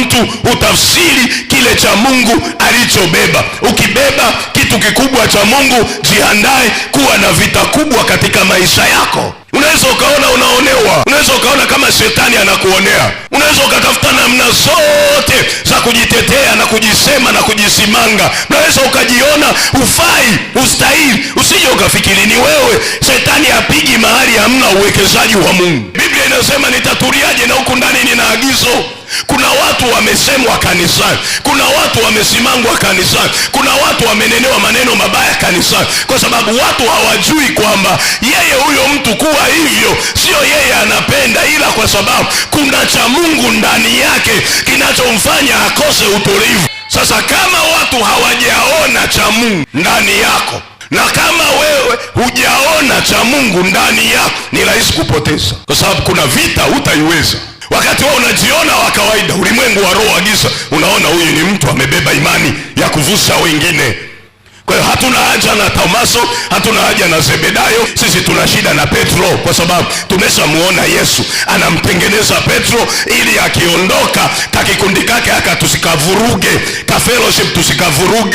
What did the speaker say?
mtu utafsiri kile cha Mungu alichobeba. Ukibeba kitu kikubwa cha Mungu, jiandae kuwa na vita kubwa katika maisha yako. Unaweza ukaona unaonewa, unaweza ukaona kama shetani anakuonea, unaweza ukatafuta namna zote za kujitetea na kujisema na kujisimanga. Unaweza ukajiona ufai, ustahili. Usije ukafikiri ni wewe. Shetani hapigi mahali hamna uwekezaji wa Mungu. Biblia inasema nitaturiaje na huku ndani nina agizo. Kuna watu wamesemwa kanisani, kuna watu wamesimangwa kanisani, kuna watu wamenenewa maneno mabaya kanisani, kwa sababu watu hawajui kwamba yeye huyo mtu kuwa hivyo sio yeye anapenda, ila kwa sababu kuna cha Mungu ndani yake kinachomfanya akose utulivu. Sasa kama watu hawajaona cha Mungu ndani yako, na kama wewe hujaona cha Mungu ndani yako, ni rahisi kupoteza, kwa sababu kuna vita hutaiweza. Wakati wao unajiona wa kawaida, ulimwengu wa roho wa giza unaona huyu ni mtu amebeba imani ya kuvusha wengine. Kwa hiyo hatuna haja na Tomaso, hatuna haja na Zebedayo. Sisi tuna shida na Petro, kwa sababu tumeshamuona Yesu anamtengeneza Petro ili akiondoka kakikundi kake aka tusikavuruge, ka fellowship tusikavuruge.